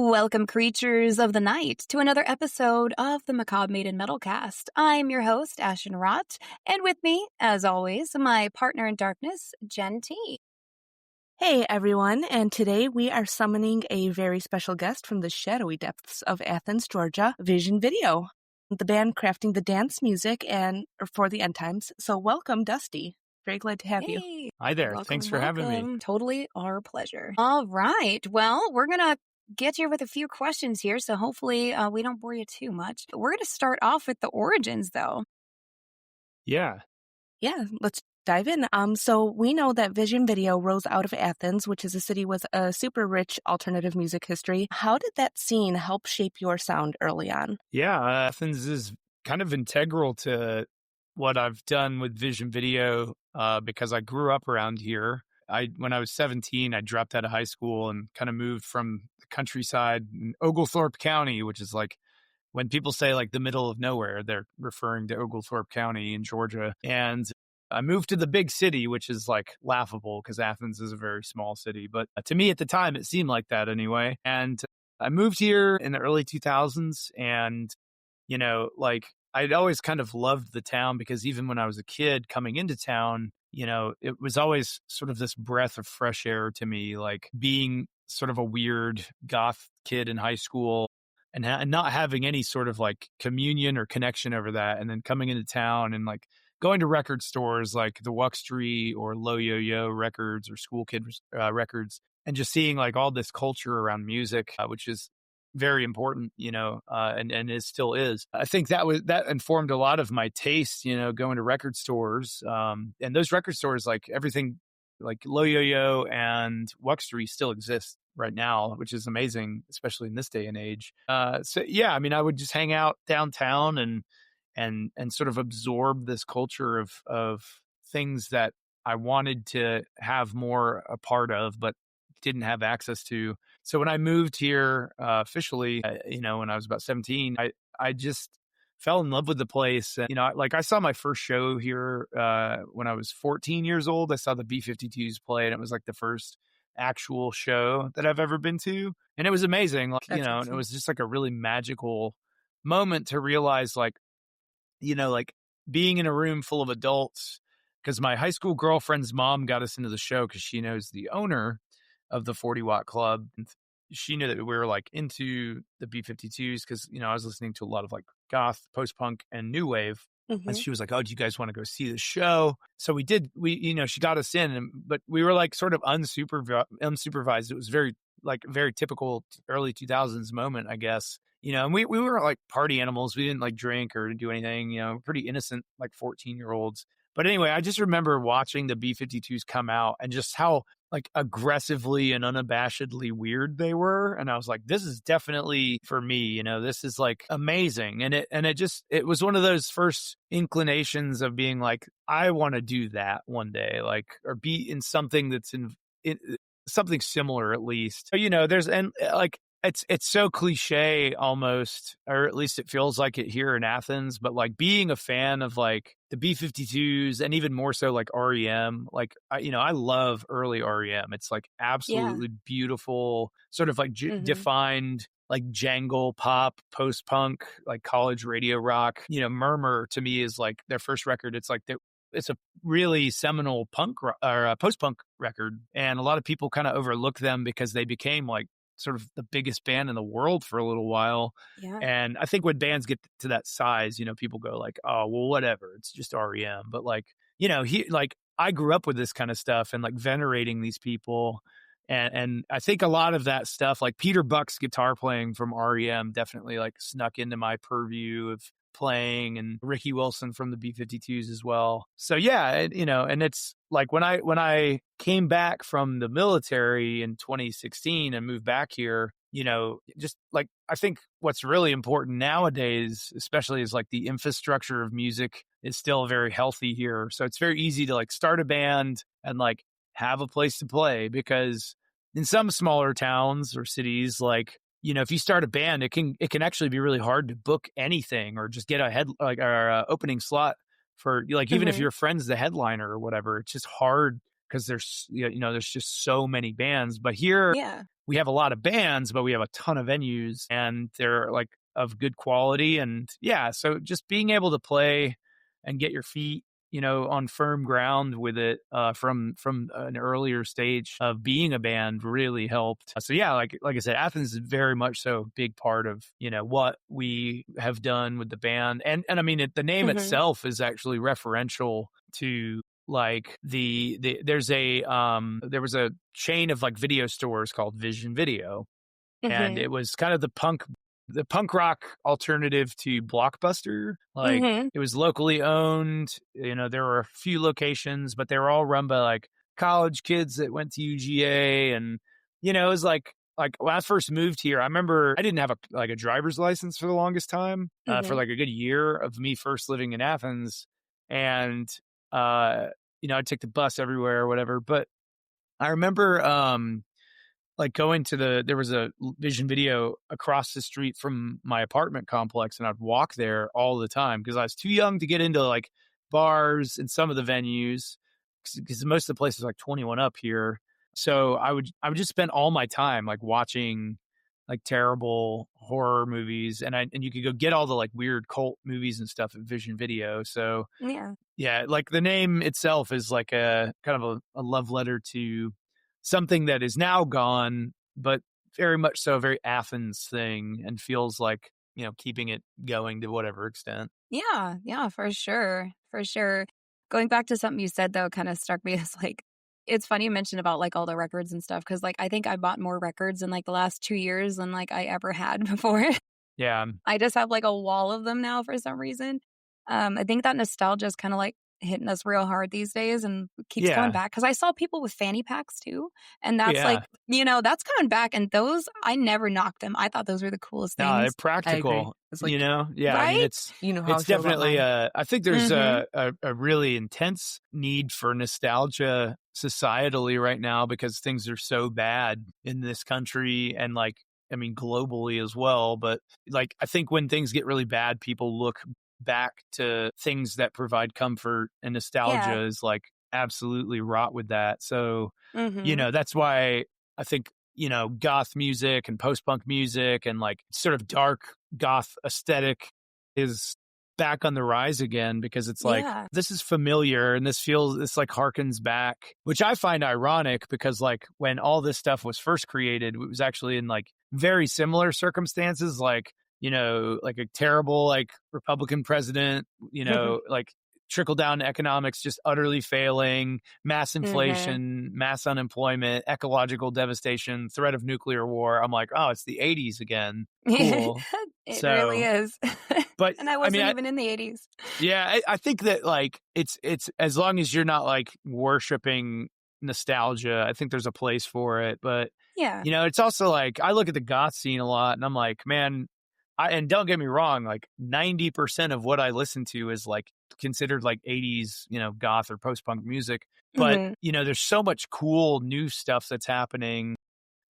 Welcome, creatures of the night, to another episode of the Macabre Maiden Metalcast. I'm your host, Ashen, and with me, as always, my partner in darkness, Jenn T. Hey everyone, and today we are summoning a very special guest from the shadowy depths of Athens, Georgia, Vision Video, the band crafting the dance music for the end times. So welcome, Dusty. Very glad to have you. Hi there. Welcome, Thanks for having me. Totally our pleasure. All right. Well, we're going to get here with a few questions here, so hopefully we don't bore you too much. We're going to start off with the origins, though. Yeah, let's dive in. So we know that Vision Video rose out of Athens, which is a city with a super rich alternative music history. How did that scene help shape your sound early on? Yeah, Athens is kind of integral to what I've done with Vision Video because I grew up around here. When I was 17, I dropped out of high school and kind of moved from the countryside in Oglethorpe County, which is like when people say like the middle of nowhere, they're referring to Oglethorpe County in Georgia. And I moved to the big city, which is like laughable because Athens is a very small city. But to me at the time, it seemed like that anyway. And I moved here in the early 2000s and, I'd always kind of loved the town because even when I was a kid coming into town, it was always sort of this breath of fresh air to me, like being sort of a weird goth kid in high school and not having any sort of like communion or connection over that. And then coming into town and like going to record stores like the Wuxtree or Low Yo-Yo Records or School Kid Records and just seeing like all this culture around music, which is very important, and it still is. I think that informed a lot of my taste, going to record stores. And those record stores, like everything, like Low Yo-Yo and Wuxtree still exist right now, which is amazing, especially in this day and age. I would just hang out downtown and sort of absorb this culture of things that I wanted to have more a part of, but didn't have access to. So when I moved here officially, when I was about 17, I just fell in love with the place. And, I saw my first show here when I was 14 years old. I saw the B-52s play, and it was like the first actual show that I've ever been to. And it was amazing. And it was just like a really magical moment to realize being in a room full of adults, because my high school girlfriend's mom got us into the show because she knows the owner of the 40 Watt Club. And she knew that we were like into the B-52s because, I was listening to a lot of like goth, post-punk, and new wave. Mm-hmm. And she was like, "Oh, do you guys want to go see the show?" So we did. She got us in, but we were like sort of unsupervised. It was very typical early 2000s moment, I guess. And we were like party animals. We didn't like drink or do anything, pretty innocent, like 14-year-olds. But anyway, I just remember watching the B-52s come out and just how like aggressively and unabashedly weird they were. And I was like, this is definitely for me, this is like amazing. And it was one of those first inclinations of being like, I want to do that one day, like, or be in something that's in something similar at least. It's so cliche almost, or at least it feels like it here in Athens, but like being a fan of like the B-52s and even more so like REM, like, I love early REM. It's like absolutely beautiful, sort of like defined like jangle pop, post-punk, like college radio rock. Murmur to me is like their first record. It's like it's a really seminal punk or post-punk record. And a lot of people kind of overlook them because they became like sort of the biggest band in the world for a little while. Yeah. And I think when bands get to that size, people go like, oh, well, whatever, it's just REM. But like, I grew up with this kind of stuff and like venerating these people. And I think a lot of that stuff, like Peter Buck's guitar playing from REM definitely like snuck into my purview of playing, and Ricky Wilson from the B-52s as well. So yeah, and it's like when I came back from the military in 2016 and moved back here, just like I think what's really important nowadays, especially is like the infrastructure of music is still very healthy here. So it's very easy to like start a band and like have a place to play, because in some smaller towns or cities, like, if you start a band, it can actually be really hard to book anything or just get a opening slot for like, even if your friend's the headliner or whatever. It's just hard because there's just so many bands. But here, we have a lot of bands, but we have a ton of venues and they're like of good quality. And yeah, so just being able to play and get your feet, on firm ground with it from an earlier stage of being a band really helped. So yeah, like I said, Athens is very much so a big part of what we have done with the band, and I mean the name itself is actually referential to like there was a chain of like video stores called Vision Video, and it was kind of the punk rock alternative to Blockbuster. Like it was locally owned. There were a few locations, but they were all run by like college kids that went to UGA. And, it was like when I first moved here, I remember I didn't have a driver's license for the longest time, for like a good year of me first living in Athens. And, I'd take the bus everywhere or whatever. But I remember, like going to there was a Vision Video across the street from my apartment complex, and I'd walk there all the time because I was too young to get into like bars and some of the venues because most of the places like 21 up here. So I would just spend all my time like watching like terrible horror movies, and you could go get all the like weird cult movies and stuff at Vision Video. So yeah, like the name itself is like a kind of a love letter to something that is now gone, but very much so a very Athens thing, and feels like, keeping it going to whatever extent. Yeah, for sure. For sure. Going back to something you said, though, kind of struck me as like, it's funny you mentioned about like all the records and stuff, because like I think I bought more records in like the last 2 years than like I ever had before. Yeah. I just have like a wall of them now for some reason. I think that nostalgia is kind of like hitting us real hard these days and keeps coming back. Because I saw people with fanny packs too. And that's like, that's coming back. And those, I never knocked them. I thought those were the coolest things. No, they're practical. It's like, Yeah, right? I mean, it's definitely, I think there's a really intense need for nostalgia societally right now because things are so bad in this country and like, I mean, globally as well. But like, I think when things get really bad, people look back to things that provide comfort, and nostalgia is like absolutely wrought with that. So, that's why I think, goth music and post-punk music and like sort of dark goth aesthetic is back on the rise again, because it's like, this is familiar and this like harkens back, which I find ironic because like when all this stuff was first created, it was actually in like very similar circumstances, like, like a terrible, like Republican president, like trickle down economics just utterly failing, mass inflation, mass unemployment, ecological devastation, threat of nuclear war. I'm like, oh, it's the 80s again. Cool. It really is. But and I wasn't even in the 80s. Yeah, I think that like it's as long as you're not like worshiping nostalgia, I think there's a place for it. But it's also like I look at the goth scene a lot and I'm like, man, and don't get me wrong, like 90% of what I listen to is like considered like 80s, goth or post-punk music. But, there's so much cool new stuff that's happening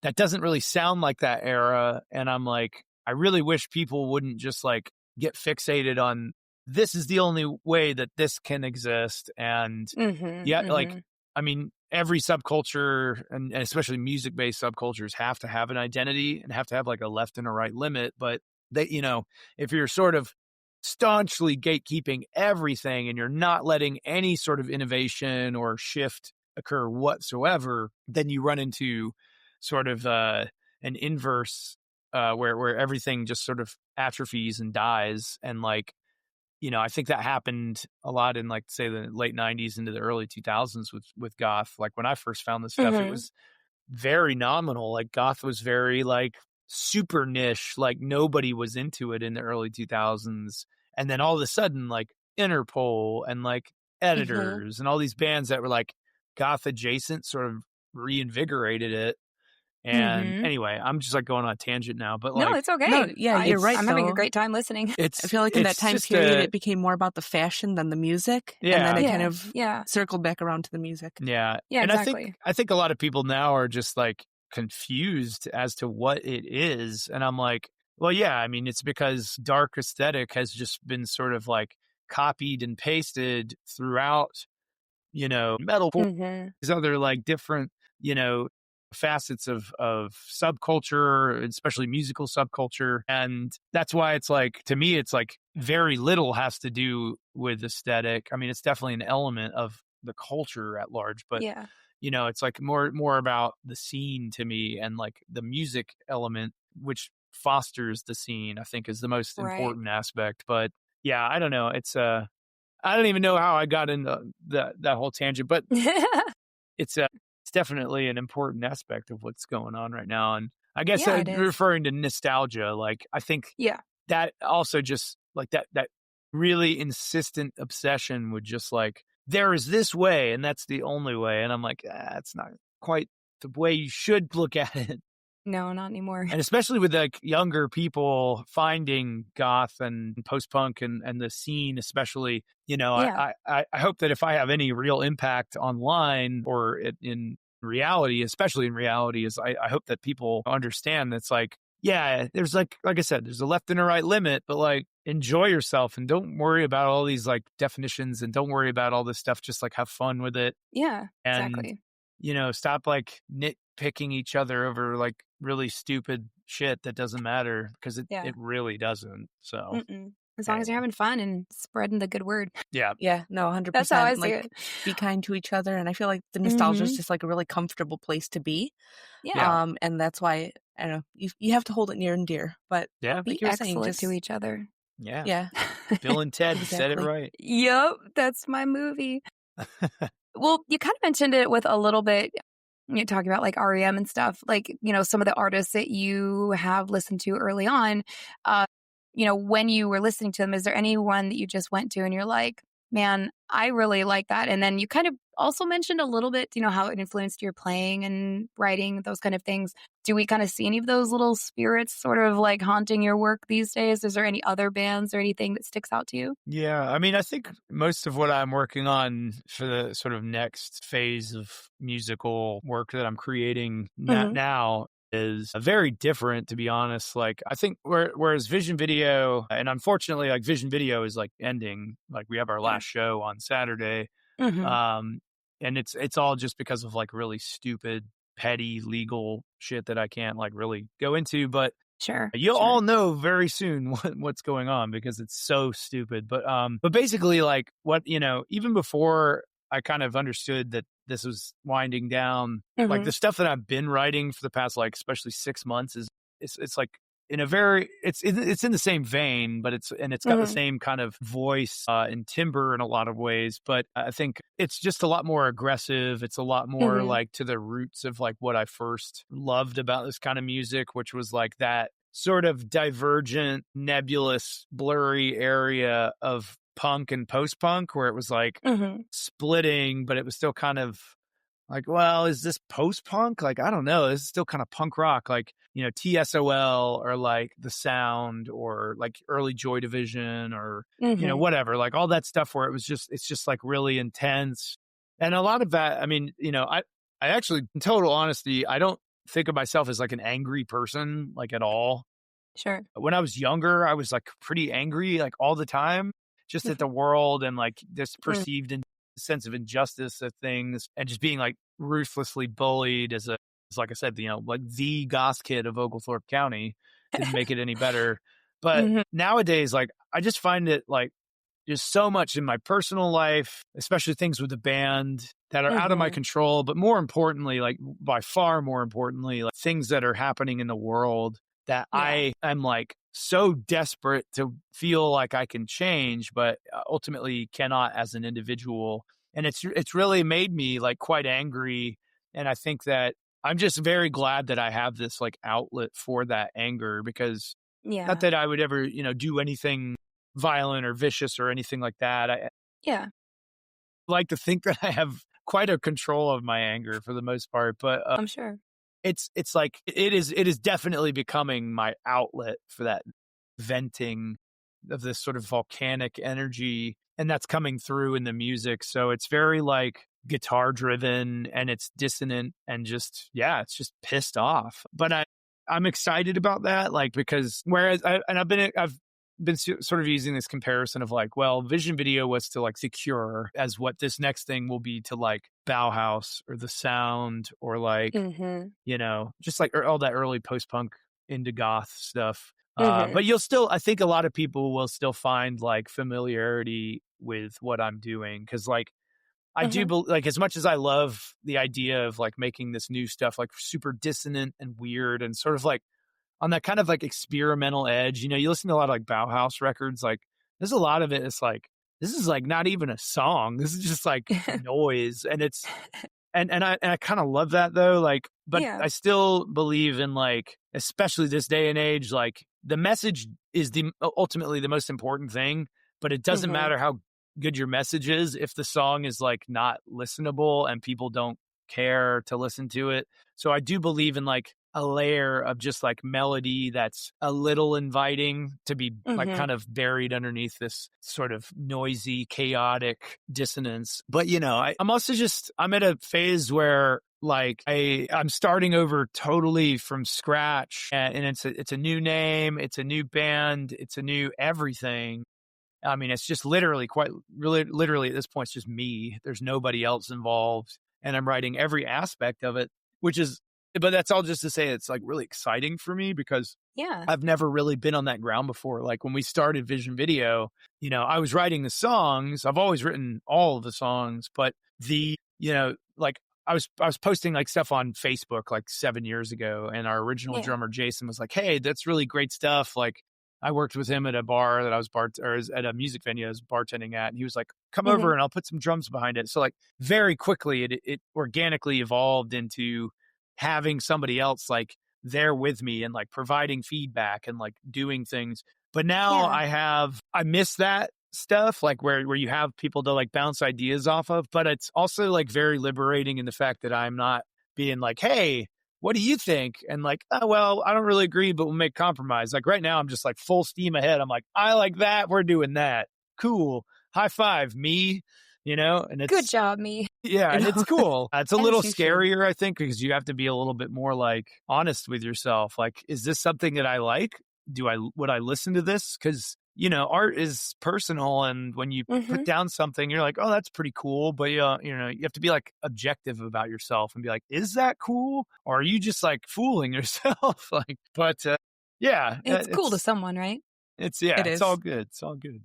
that doesn't really sound like that era. And I'm like, I really wish people wouldn't just like get fixated on this is the only way that this can exist. And like, I mean, every subculture and especially music-based subcultures have to have an identity and have to have like a left and a right limit. But they, if you're sort of staunchly gatekeeping everything and you're not letting any sort of innovation or shift occur whatsoever, then you run into sort of an inverse where everything just sort of atrophies and dies. And like, I think that happened a lot in like, say, the late 90s into the early 2000s with goth. Like when I first found this stuff, it was very nominal. Like goth was very like super niche, like nobody was into it in the early 2000s. And then all of a sudden, like Interpol and like Editors and all these bands that were like goth adjacent sort of reinvigorated it. And anyway, I'm just like going on a tangent now, but like, no, it's okay. No, you're right. I'm having a great time listening. I feel like in that time period, it became more about the fashion than the music. Yeah. And then it kind of circled back around to the music. Yeah. Yeah, and exactly. I think a lot of people now are just like confused as to what it is. And I'm like, well, yeah, I mean, it's because dark aesthetic has just been sort of like copied and pasted throughout, metal, these other like different, facets of subculture, especially musical subculture. And that's why it's like, to me, it's like very little has to do with aesthetic. I mean, it's definitely an element of the culture at large, but it's like more about the scene to me, and like the music element, which fosters the scene, I think is the most important aspect. But yeah, I don't know. It's I don't even know how I got into that whole tangent, but it's definitely an important aspect of what's going on right now. And I guess referring to nostalgia, like I think that also just like that really insistent obsession with just like, there is this way and that's the only way. And I'm like, it's not quite the way you should look at it. No, not anymore. And especially with like younger people finding goth and post-punk and the scene, especially, I hope that if I have any real impact online or in reality, especially in reality, is I hope that people understand that's like, there's like I said, there's a left and a right limit, but like enjoy yourself and don't worry about all these like definitions and don't worry about all this stuff. Just like have fun with it. Yeah, and, exactly. Stop like nitpicking each other over like really stupid shit that doesn't matter, because it really doesn't. So as long as you're having fun and spreading the good word. Yeah. Yeah, no, 100%. That's how I see it. Be kind to each other. And I feel like the nostalgia is just like a really comfortable place to be. Yeah. And that's why, I don't know, you have to hold it near and dear. But be excellent to each other. Yeah. Yeah. Bill and Ted said it right. Yep. That's my movie. Well, you kind of mentioned it with a little bit, talking about like REM and stuff, like, some of the artists that you have listened to early on, when you were listening to them, is there anyone that you just went to and you're like, man, I really like that? And then you kind of also mentioned a little bit, how it influenced your playing and writing, those kind of things. Do we kind of see any of those little spirits sort of like haunting your work these days? Is there any other bands or anything that sticks out to you? Yeah. I mean, I think most of what I'm working on for the sort of next phase of musical work that I'm creating now is very different, to be honest. Like, I think whereas Vision Video, and unfortunately, like Vision Video is like ending, like we have our last show on Saturday. And it's all just because of like really stupid, petty legal shit that I can't like really go into, but you'll all know very soon what's going on because it's so stupid. But basically, like what, even before I kind of understood that this was winding down, like the stuff that I've been writing for the past, like, especially 6 months it's like in a very, it's in the same vein, but it's got the same kind of voice and timbre in a lot of ways. But I think it's just a lot more aggressive. It's a lot more like to the roots of like what I first loved about this kind of music, which was like that sort of divergent, nebulous, blurry area of punk and post-punk where it was like splitting, but it was still kind of like, well, is this post-punk? Like, I don't know. This is still kind of punk rock, like, TSOL or like The Sound or like early Joy Division or, whatever, like all that stuff where it's just like really intense. And a lot of that, I mean, I actually, in total honesty, I don't think of myself as like an angry person, like at all. Sure. When I was younger, I was like pretty angry, like all the time, just at the world and like this perceived sense of injustice of things, and just being like ruthlessly bullied as like I said, like the goth kid of Oglethorpe County. Didn't make it any better. But nowadays, like I just find it like there's so much in my personal life, especially things with the band that are out of my control, but more importantly, like by far more importantly, like things that are happening in the world that I am like so desperate to feel like I can change, but ultimately cannot as an individual. And it's really made me like quite angry. And I think that I'm just very glad that I have this like outlet for that anger, because not that I would ever, do anything violent or vicious or anything like that. I like to think that I have quite a control of my anger for the most part, but I'm sure. It's like it is definitely becoming my outlet for that venting of this sort of volcanic energy, and that's coming through in the music. So it's very like guitar driven and it's dissonant and just it's just pissed off. But I'm excited about that, like, because whereas I've been sort of using this comparison of like, well, Vision Video was to like The Cure, as what this next thing will be to like Bauhaus or The Sound, or like, you know, just like all that early post-punk into goth stuff. But I think a lot of people will still find like familiarity with what I'm doing. Cause like, I do like, as much as I love the idea of like making this new stuff, like super dissonant and weird and sort of like on that kind of like experimental edge, you know, you listen to a lot of like Bauhaus records, like there's a lot of it. It's like, this is like not even a song. This is just like noise. And it's, and I kind of love that though. Like, but I still believe in like, especially this day and age, like the message is ultimately the most important thing, but it doesn't matter how good your message is if the song is like not listenable and people don't care to listen to it. So I do believe in like a layer of just like melody that's a little inviting to be like kind of buried underneath this sort of noisy, chaotic dissonance. But you know, I'm also I'm at a phase where like I'm starting over totally from scratch, and it's a new name, it's a new band, it's a new everything. I mean, it's just literally at this point, it's just me. There's nobody else involved, and I'm writing every aspect of it, but that's all just to say it's like really exciting for me because I've never really been on that ground before. Like when we started Vision Video, you know, I was writing the songs. I've always written all of the songs, but like I was posting like stuff on Facebook like 7 years ago, and our original drummer Jason was like, "Hey, that's really great stuff." Like I worked with him at a bar that I was at a music venue I was bartending at, and he was like, "Come over and I'll put some drums behind it." So like very quickly it organically evolved into having somebody else like there with me and like providing feedback and like doing things. But now I miss that stuff, like where you have people to like bounce ideas off of, but it's also like very liberating in the fact that I'm not being like, "Hey, what do you think?" And like, "Oh, well, I don't really agree, but we'll make compromise." Like right now I'm just like full steam ahead. I'm like, "I like that. We're doing that. Cool. High five, me." You know, and it's good job, me. Yeah, and it's cool. It's a little scarier, I think, because you have to be a little bit more like honest with yourself. Like, is this something that I like? Would I listen to this? Because, you know, art is personal, and when you put down something, you're like, "Oh, that's pretty cool." But you know, you have to be like objective about yourself and be like, "Is that cool? Or are you just like fooling yourself?" Like, but it's cool to someone, right? It's It's all good. It's all good.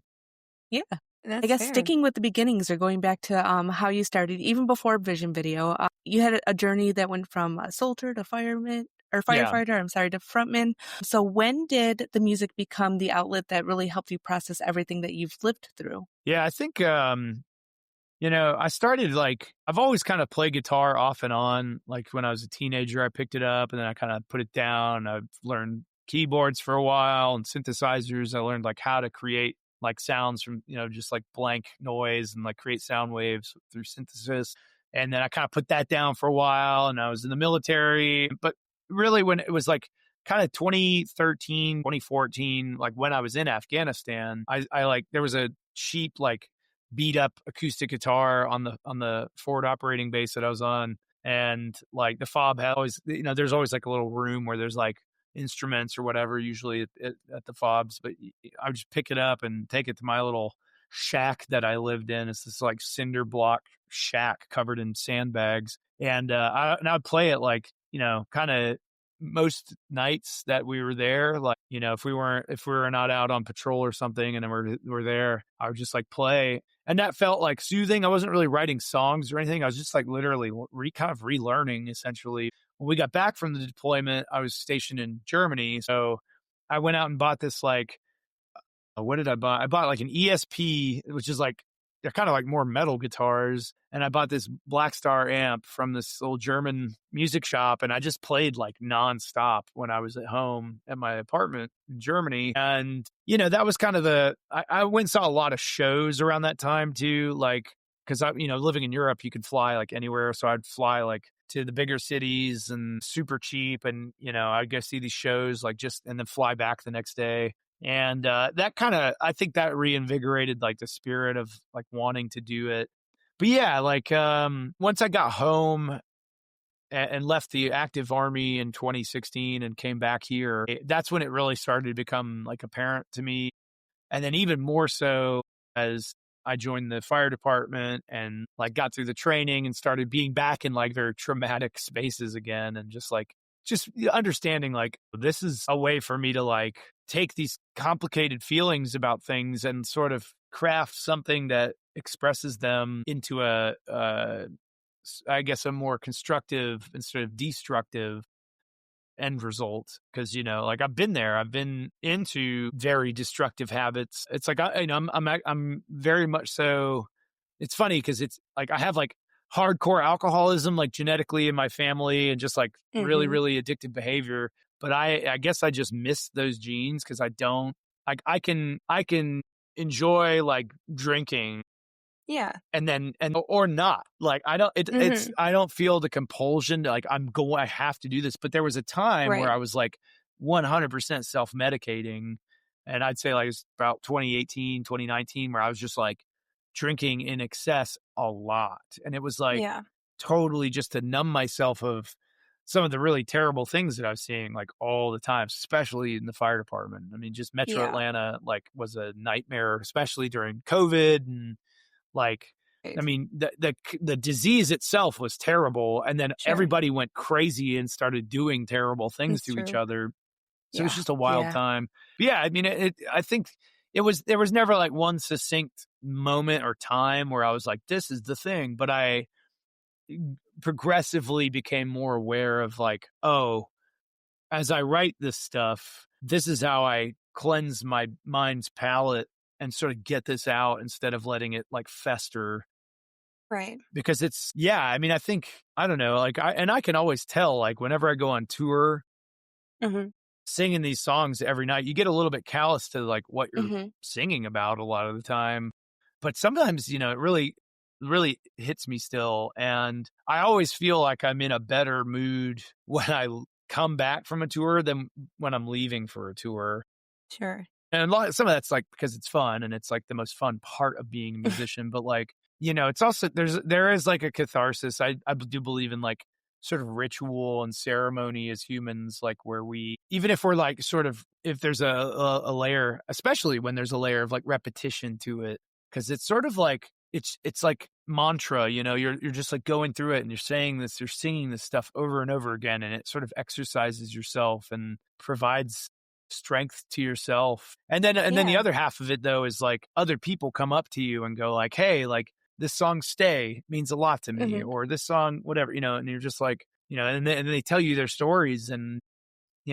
Yeah. That's I guess fair. Sticking with the beginnings or going back to how you started, even before Vision Video, you had a journey that went from soldier to fireman or firefighter, to frontman. So when did the music become the outlet that really helped you process everything that you've lived through? Yeah, I think, you know, I started like, I've always kind of played guitar off and on. Like when I was a teenager, I picked it up and then I kind of put it down. I've learned keyboards for a while and synthesizers. I learned like how to create like sounds from, you know, just like blank noise and like create sound waves through synthesis. And then I kind of put that down for a while, and I was in the military. But really when it was like kind of 2013, 2014, like when I was in Afghanistan, I like, there was a cheap, like beat up acoustic guitar on the forward operating base that I was on. And like the fob had always, you know, there's always like a little room where there's like instruments or whatever, usually at the fobs, but I would just pick it up and take it to my little shack that I lived in. It's this like cinder block shack covered in sandbags. And I would play it like, you know, kind of most nights that we were there. Like, you know, if we were not out on patrol or something and then we're there, I would just like play. And that felt like soothing. I wasn't really writing songs or anything. I was just like literally kind of relearning essentially. When we got back from the deployment, I was stationed in Germany. So I went out and bought this like, what did I buy? I bought like an ESP, which is like, they're kind of like more metal guitars. And I bought this Black Star amp from this little German music shop. And I just played like nonstop when I was at home at my apartment in Germany. And, you know, that was kind of I went and saw a lot of shows around that time too. Like, cause you know, living in Europe, you could fly like anywhere. So I'd fly like to the bigger cities and super cheap. And, you know, I'd go see these shows like and then fly back the next day. And that kind of, I think that reinvigorated like the spirit of like wanting to do it. But yeah, like once I got home and left the active army in 2016 and came back here, that's when it really started to become like apparent to me And then even more so as I joined the fire department and like got through the training and started being back in like very traumatic spaces again. And just understanding like this is a way for me to like take these complicated feelings about things and sort of craft something that expresses them into I guess a more constructive instead of destructive end result. Because like I've been into very destructive habits. It's like I'm very much so. It's funny because it's like I have like hardcore alcoholism like genetically in my family and just like really really addictive behavior, but I guess I just miss those genes because I don't like I can enjoy like drinking. Yeah. And or not. Like I don't it's I don't feel the compulsion to like I have to do this. But there was a time where I was like 100% self-medicating. And I'd say like it's about 2018, 2019 where I was just like drinking in excess a lot. And it was like totally just to numb myself of some of the really terrible things that I was seeing like all the time, especially in the fire department. I mean, just Metro Atlanta like was a nightmare, especially during COVID. And like, I mean, the disease itself was terrible. And then everybody went crazy and started doing terrible things to each other. So it was just a wild time. But yeah, I mean, I think there was never like one succinct moment or time where I was like, this is the thing. But I progressively became more aware of like, oh, as I write this stuff, this is how I cleanse my mind's palate and sort of get this out instead of letting it like fester. Right. Because it's, I mean, I think, I don't know, like I can always tell, like whenever I go on tour, singing these songs every night, you get a little bit callous to like what you're singing about a lot of the time. But sometimes, it really, really hits me still. And I always feel like I'm in a better mood when I come back from a tour than when I'm leaving for a tour. Sure. And some of that's like because it's fun and it's like the most fun part of being a musician. But like, it's also there is like a catharsis. I do believe in like sort of ritual and ceremony as humans, like where we, even if we're like sort of, if there's a layer, especially when there's a layer of like repetition to it, because it's sort of like it's like mantra, you're just like going through it and you're singing this stuff over and over again, and it sort of exercises yourself and provides strength to yourself. And then the other half of it though is like other people come up to you and go like, hey, like this song Stay means a lot to me, or this song whatever, and you're just like, and they tell you their stories, and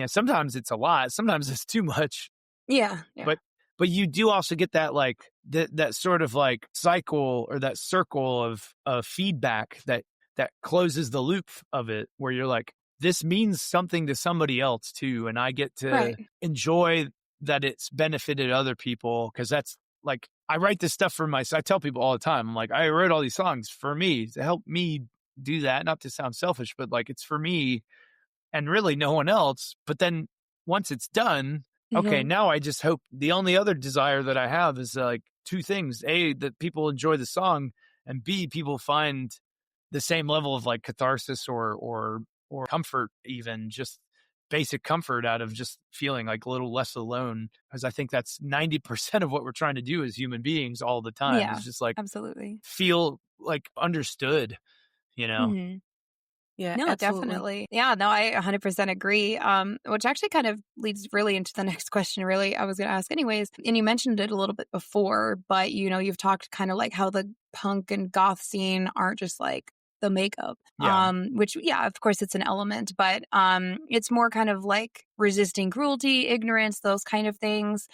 sometimes it's a lot, sometimes it's too much. But you do also get that like that sort of like cycle or that circle of feedback that closes the loop of it, where you're like, this means something to somebody else too, and I get to enjoy that it's benefited other people. Because that's like, I write this stuff for myself. I tell people all the time, I'm like, I wrote all these songs for me to help me do that, not to sound selfish, but like it's for me and really no one else. But then once it's done, okay, now I just hope the only other desire that I have is like two things: A, that people enjoy the song, and B, people find the same level of like catharsis or comfort, even just basic comfort out of just feeling like a little less alone. Because I think that's 90% of what we're trying to do as human beings all the time. Yeah, is just like absolutely feel like understood, Yeah, no, absolutely. definitely. Yeah, no, I 100% agree. Which actually kind of leads really into the next question, really, I was going to ask anyways. And you mentioned it a little bit before, but, you've talked kind of like how the punk and goth scene aren't just like the makeup, which, of course it's an element, but it's more kind of like resisting cruelty, ignorance, those kind of things.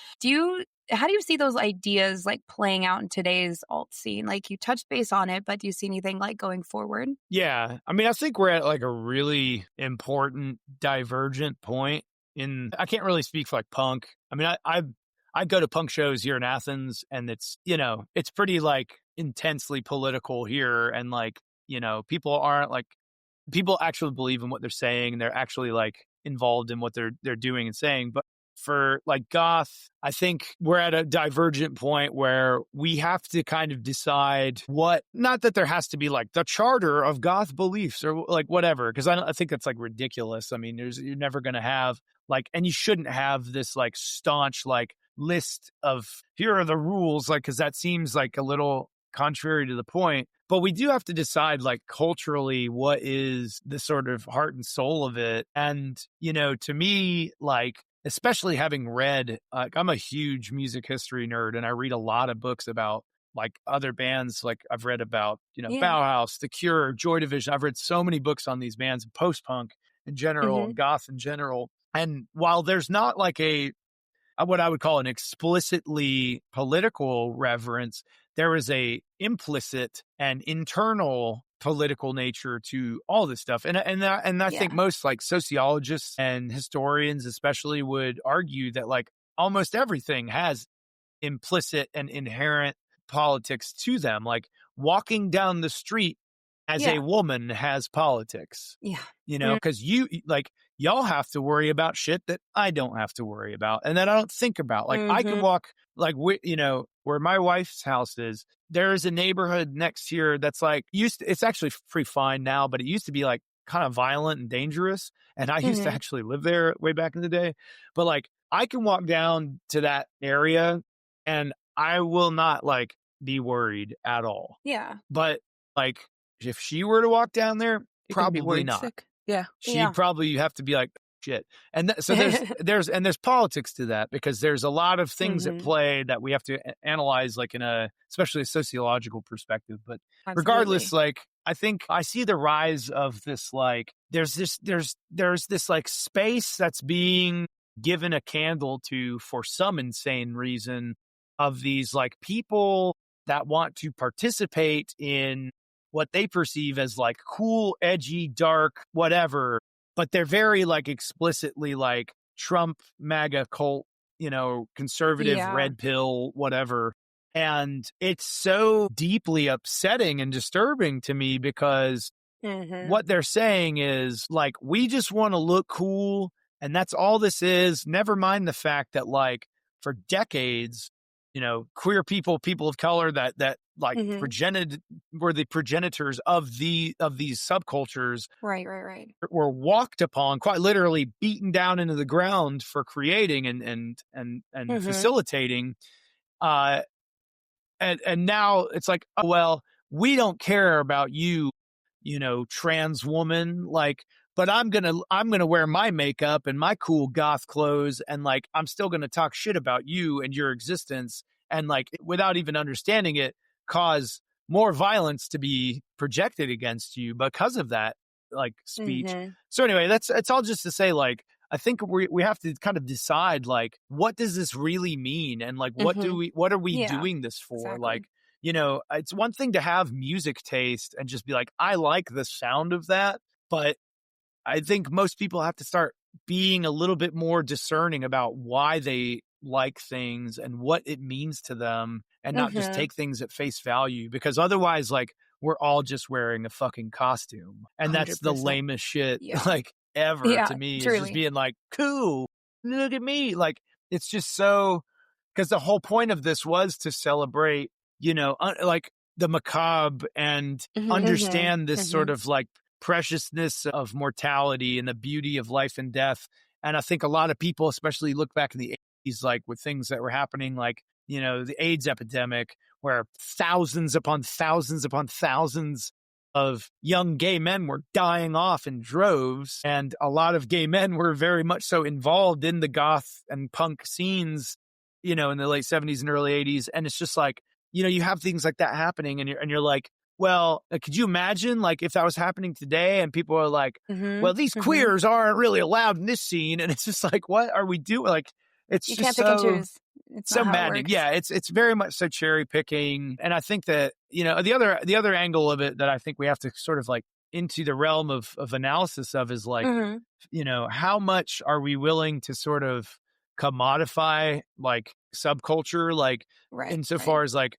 How do you see those ideas like playing out in today's alt scene? Like you touched base on it, but do you see anything like going forward? Yeah. I mean, I think we're at like a really important divergent point I can't really speak for like punk. I mean, I go to punk shows here in Athens, and it's, it's pretty like intensely political here. And like, people actually believe in what they're saying, and they're actually like involved in what they're doing and saying. But for like goth, I think we're at a divergent point where we have to kind of decide not that there has to be like the charter of goth beliefs or like whatever, because I think that's like ridiculous. I mean, you're never going to have like, and you shouldn't have this like staunch, like list of here are the rules, like, because that seems like a little contrary to the point. But we do have to decide, like, culturally, what is the sort of heart and soul of it. And, to me, like, especially having read, I'm a huge music history nerd, and I read a lot of books about like other bands. Like I've read about, Bauhaus, The Cure, Joy Division. I've read so many books on these bands, post-punk in general, and goth in general. And while there's not like what I would call an explicitly political reverence, there is a implicit and internal political nature to all this stuff. And I think most like sociologists and historians especially would argue that like almost everything has implicit and inherent politics to them. Like walking down the street as a woman has politics. Yeah. Because y'all have to worry about shit that I don't have to worry about and that I don't think about. Like I can walk like, where my wife's house is, there is a neighborhood next here that's like it's actually pretty fine now, but it used to be like kind of violent and dangerous. And I used to actually live there way back in the day. But like I can walk down to that area and I will not like be worried at all. Yeah. But like if she were to walk down there, probably not. Sick. Yeah. She'd probably have to be like, shit. And so there's politics to that, because there's a lot of things at play that we have to analyze, like in especially a sociological perspective. But regardless, like I think I see the rise of this, like there's this like space that's being given a candle to for some insane reason, of these like people that want to participate in what they perceive as like cool, edgy, dark, whatever, but they're very like explicitly like Trump, MAGA cult, conservative, red pill, whatever. And it's so deeply upsetting and disturbing to me, because what they're saying is like, we just want to look cool. And that's all this is. Never mind the fact that like for decades, queer people of color that like were the progenitors of these subcultures. Right. Were walked upon, quite literally beaten down into the ground for creating and facilitating. And now it's like, oh, well, we don't care about you, trans woman, like, but I'm going to wear my makeup and my cool goth clothes. And like, I'm still going to talk shit about you and your existence. And like, without even understanding it, cause more violence to be projected against you because of that, like speech. So anyway, it's all just to say, like, I think we have to kind of decide, like, what does this really mean? And like, what are we doing this for? Exactly. Like, it's one thing to have music taste and just be like, I like the sound of that. But I think most people have to start being a little bit more discerning about why they like things and what it means to them, and not just take things at face value, because otherwise, like, we're all just wearing a fucking costume. And 100%. That's the lamest shit, like, ever to me. Truly. Is just being like, cool, look at me. Like, it's just so, because the whole point of this was to celebrate, like the macabre and understand this sort of like preciousness of mortality and the beauty of life and death. And I think a lot of people, especially look back in the 80s, like with things that were happening, like, the AIDS epidemic, where thousands upon thousands upon thousands of young gay men were dying off in droves. And a lot of gay men were very much so involved in the goth and punk scenes, in the late 70s and early 80s. And it's just like, you have things like that happening, and you're like, well, could you imagine, like, if that was happening today and people are like, well, these queers aren't really allowed in this scene. And it's just like, what are we doing? Like, it's you just can't pick and choose. It's so maddening. Yeah, it's very much so cherry picking. And I think that, the other angle of it that I think we have to sort of like into the realm of analysis of is like, how much are we willing to sort of commodify like subculture, like insofar as like,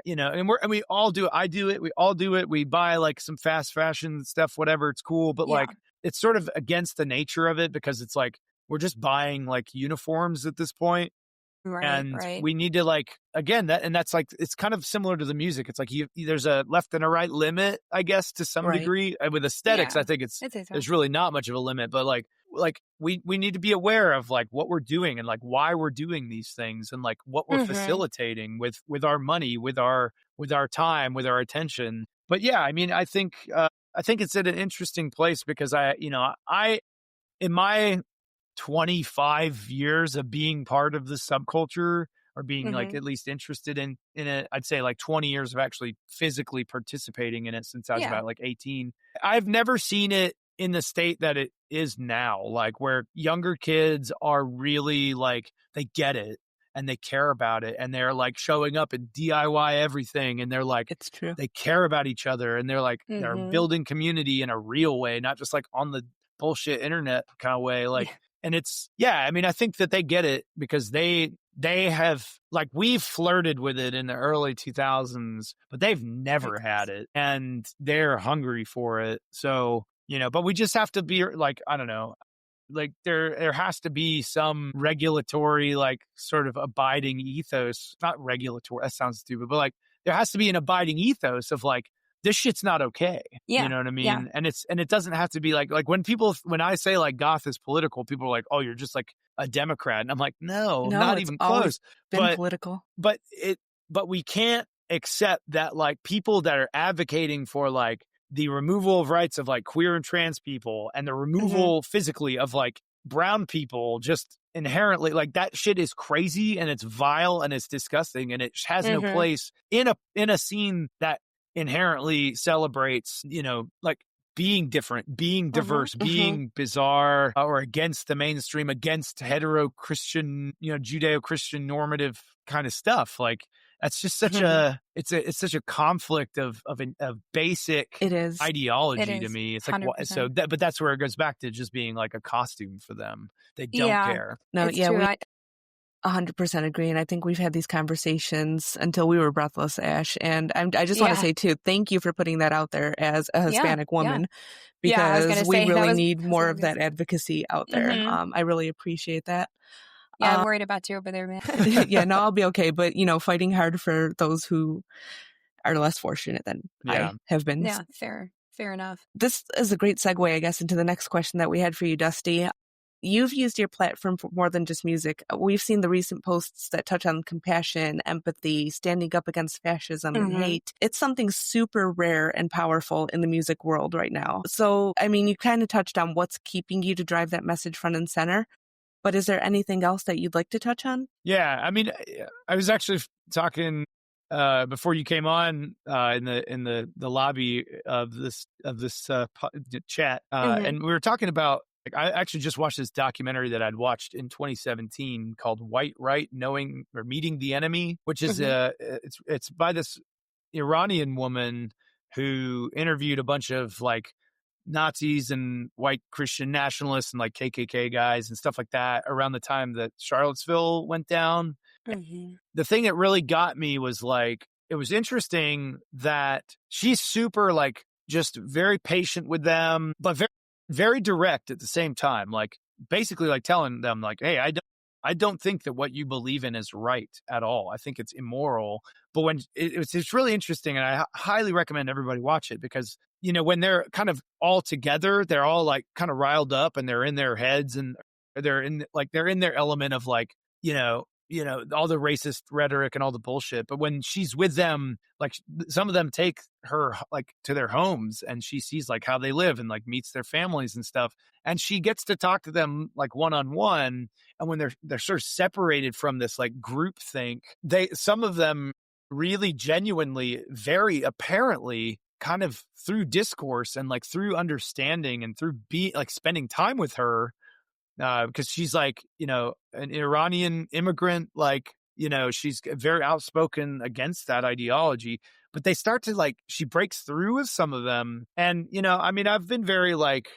and we all do it. I do it. We all do it. We buy like some fast fashion stuff, whatever. It's cool. But like, it's sort of against the nature of it, because it's like, we're just buying like uniforms at this point. And we need to like, again, that's like, it's kind of similar to the music. It's like there's a left and a right limit, I guess, to some degree. With aesthetics, I think there's really not much of a limit, but like like we need to be aware of like what we're doing and like why we're doing these things and like what we're facilitating with our money, with our time, with our attention. But yeah, I mean, I think it's at an interesting place because I in my 25 years of being part of the subculture or being like at least interested in it, I'd say like 20 years of actually physically participating in it since I was about like 18. I've never seen it in the state that it is now, like where younger kids are really like, they get it and they care about it and they're like showing up and DIY everything. And they're like, it's true. They care about each other and they're like, they're building community in a real way, not just like on the bullshit internet kind of way. Like, and it's, I mean, I think that they get it because they have, like, we've flirted with it in the early 2000s, but they've never had it and they're hungry for it. So, but we just have to be like, I don't know, like there has to be some regulatory, like sort of abiding ethos, not regulatory, that sounds stupid, but like there has to be an abiding ethos of like, this shit's not okay. Yeah. You know what I mean? Yeah. And it doesn't have to be like when I say like goth is political, people are like, oh, you're just like a Democrat. And I'm like, no, not even close. Been political. But we can't accept that like people that are advocating for like the removal of rights of like queer and trans people and the removal physically of like brown people, just inherently, like that shit is crazy and it's vile and it's disgusting and it has no place in a scene that inherently celebrates, like being different, being diverse, being bizarre, or against the mainstream, against hetero Christian, Judeo-Christian normative kind of stuff. Like that's just such it's such a conflict of basic ideology to me. It's like, but that's where it goes back to just being like a costume for them. They don't care. No, it's true. 100% agree. And I think we've had these conversations until we were breathless, Ash. And I just want to say too, thank you for putting that out there as a Hispanic woman, because we really need more of that advocacy out there. I really appreciate that. Yeah, I'm worried about you over there, man. No, I'll be okay. But, fighting hard for those who are less fortunate than I have been. Yeah, fair enough. This is a great segue, I guess, into the next question that we had for you, Dusty. You've used your platform for more than just music. We've seen the recent posts that touch on compassion, empathy, standing up against fascism and hate. It's something super rare and powerful in the music world right now. So, I mean, you kind of touched on what's keeping you to drive that message front and center. But is there anything else that you'd like to touch on? Yeah, I mean, I was actually talking before you came on in the lobby of this chat, and we were talking about. I actually just watched this documentary that I'd watched in 2017 called White Right, Knowing or Meeting the Enemy, which is it's by this Iranian woman who interviewed a bunch of like Nazis and white Christian nationalists and like KKK guys and stuff like that around the time that Charlottesville went down. The thing that really got me was like, it was interesting that she's super like just very patient with them, but very, very direct at the same time. Like basically like telling them like, hey, I don't think that what you believe in is right at all. I think it's immoral. But when it's really interesting, and I highly recommend everybody watch it because, when they're kind of all together, they're all like kind of riled up and they're in their heads and they're in their element of like, all the racist rhetoric and all the bullshit. But when she's with them, like some of them take her like to their homes and she sees like how they live and like meets their families and stuff. And she gets to talk to them like one-on-one. And when they're sort of separated from this like group think, some of them really genuinely, very apparently kind of through discourse and like through understanding and through like spending time with her, because she's like, an Iranian immigrant, like, she's very outspoken against that ideology, but they start to like, she breaks through with some of them. And, I mean, I've been very like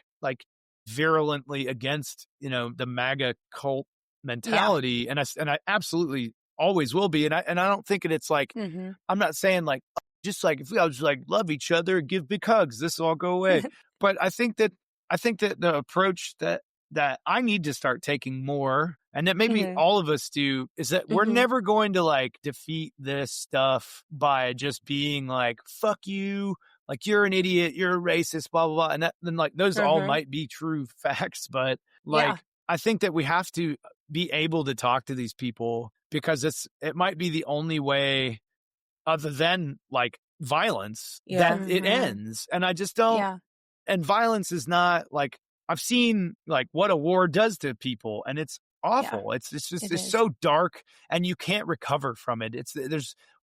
virulently against, the MAGA cult mentality. And I absolutely always will be. And I don't think it's like, I'm not saying like, just like, if we all just like love each other, give big hugs, this will all go away. But I think that the approach that I need to start taking more, and that maybe all of us do, is that we're never going to like defeat this stuff by just being like, fuck you, like you're an idiot, you're a racist, blah, blah, blah. And then like those all might be true facts, but Like, I think that we have to be able to talk to these people because it might be the only way other than like violence that it ends. And I just don't, and violence is not like, I've seen like what a war does to people and it's awful. Yeah. It's just, it's so dark and you can't recover from it.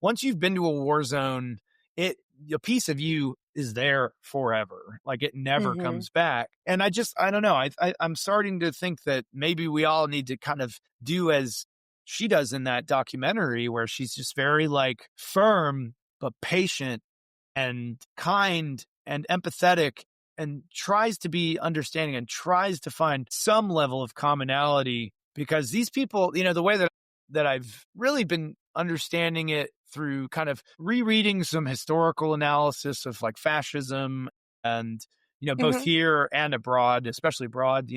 Once you've been to a war zone, a piece of you is there forever. Like it never comes back. And I don't know. I'm starting to think that maybe we all need to kind of do as she does in that documentary where she's just very like firm, but patient and kind and empathetic and tries to be understanding and tries to find some level of commonality because these people, the way that I've really been understanding it through kind of rereading some historical analysis of like fascism and, both here and abroad, especially abroad,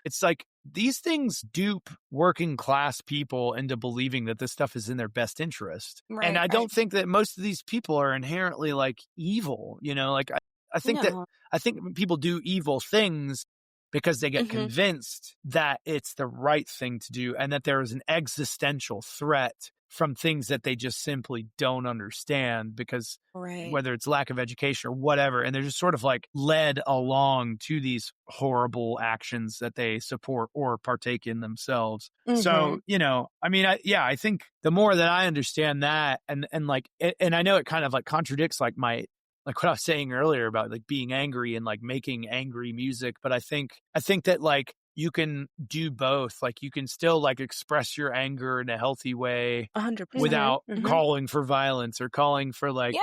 it's like these things dupe working class people into believing that this stuff is in their best interest. Right, and I don't think that most of these people are inherently like evil, like I think people do evil things because they get convinced that it's the right thing to do and that there is an existential threat from things that they just simply don't understand because whether it's lack of education or whatever, and they're just sort of like led along to these horrible actions that they support or partake in themselves. So, I think the more that I understand that and I know it kind of like contradicts like what I was saying earlier about like being angry and like making angry music. But I think that like you can do both. Like you can still like express your anger in a healthy way 100% without calling for violence or calling for like,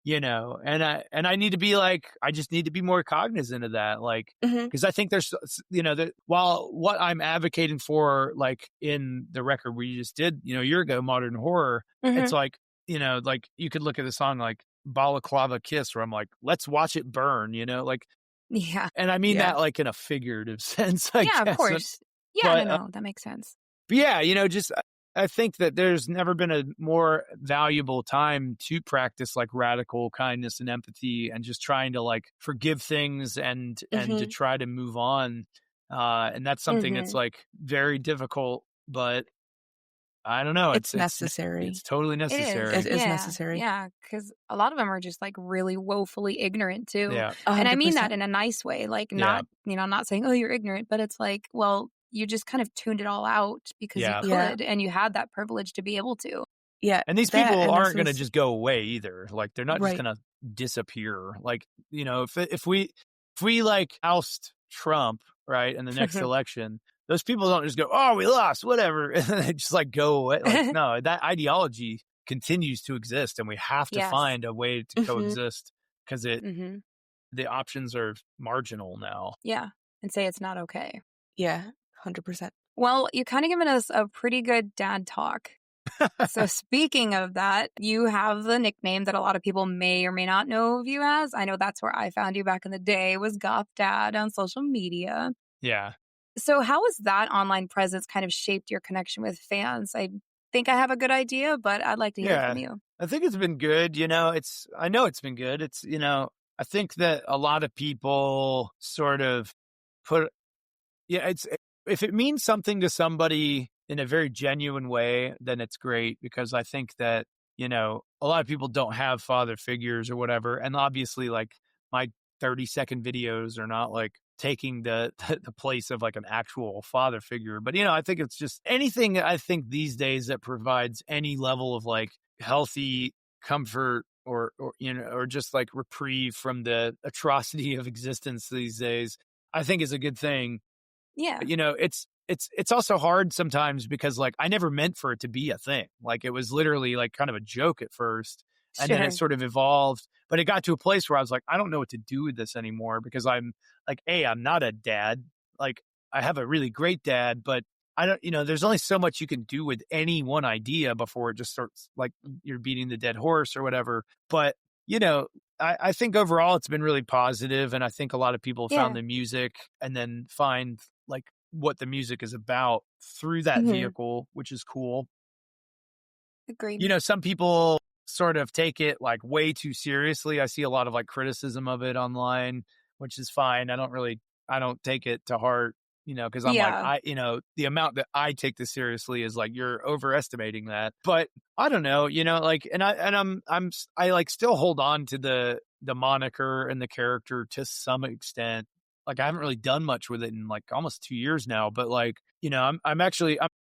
and I need to be like, I just need to be more cognizant of that. Like, cause I think there's, that while what I'm advocating for, like in the record we just did, a year ago, Modern Horror, it's like, like you could look at the song like Balaclava Kiss where I'm like, let's watch it burn, and I mean that like in a figurative sense, I guess. Of course. Yeah, no, that makes sense. But yeah, just I think that there's never been a more valuable time to practice like radical kindness and empathy and just trying to like forgive things and to try to move on. And that's something that's like very difficult, but I don't know. It's necessary. It's totally necessary. It is necessary. Yeah, because a lot of them are just like really woefully ignorant too. Yeah. 100%. And I mean that in a nice way. Like not, not saying, oh, you're ignorant, but it's like, well, you just kind of tuned it all out because you could and you had that privilege to be able to. Yeah. And these people aren't going to just go away either. Like they're not just going to disappear. Like, if we like oust Trump, right, in the next election, those people don't just go, oh, we lost, whatever. And they just like go away. Like, no, that ideology continues to exist and we have to find a way to coexist because the options are marginal now. Yeah. And say it's not okay. Yeah, 100%. Well, you're kind of giving us a pretty good dad talk. So speaking of that, you have the nickname that a lot of people may or may not know of you as. I know that's where I found you back in the day was Goth Dad on social media. Yeah. So how has that online presence kind of shaped your connection with fans? I think I have a good idea, but I'd like to hear from you. I think it's been good. I know it's been good. It's, I think that a lot of people sort of if it means something to somebody in a very genuine way, then it's great because I think that, a lot of people don't have father figures or whatever. And obviously like my 30-second videos are not like taking the place of like an actual father figure. But, I think it's just anything I think these days that provides any level of like healthy comfort or just like reprieve from the atrocity of existence these days, I think is a good thing. Yeah. It's also hard sometimes because like I never meant for it to be a thing. Like it was literally like kind of a joke at first. And then it sort of evolved, but it got to a place where I was like, I don't know what to do with this anymore because I'm like, I'm not a dad. Like I have a really great dad, but I don't, there's only so much you can do with any one idea before it just starts like you're beating the dead horse or whatever. But, I think overall it's been really positive. And I think a lot of people found the music and then find like what the music is about through that vehicle, which is cool. Agreed. Some people sort of take it like way too seriously. I see a lot of like criticism of it online, which is fine. I don't take it to heart. because I'm like, the amount that I take this seriously is like, you're overestimating that. But I don't know, like, I like still hold on to the moniker and the character to some extent. Like, I haven't really done much with it in like almost 2 years now, but like, I'm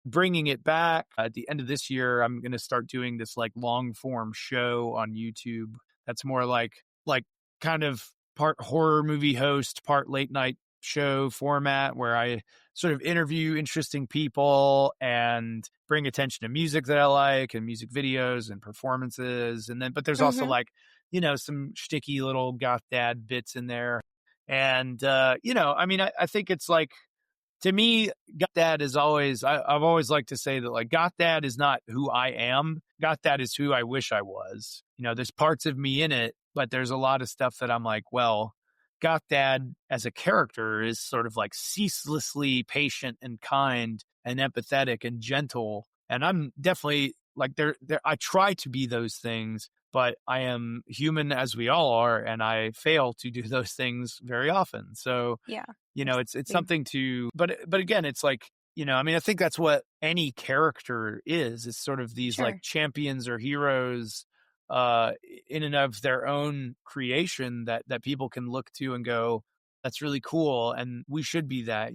bringing it back at the end of this year. I'm going to start doing this like long form show on YouTube. That's more like kind of part horror movie host, part late night show format, where I sort of interview interesting people and bring attention to music that I like and music videos and performances. And then, but there's also like, some shticky little goth dad bits in there. And, I think it's like, to me, goth dad is always, I've always liked to say that like goth dad is not who I am. Goth dad is who I wish I was. There's parts of me in it, but there's a lot of stuff that I'm like, well, goth dad as a character is sort of like ceaselessly patient and kind and empathetic and gentle. And I'm definitely like I try to be those things, but I am human as we all are, and I fail to do those things very often. So, yeah, it's something to, but again, it's like, I think that's what any character is. It's sort of these like champions or heroes in and of their own creation that people can look to and go, that's really cool. And we should be that,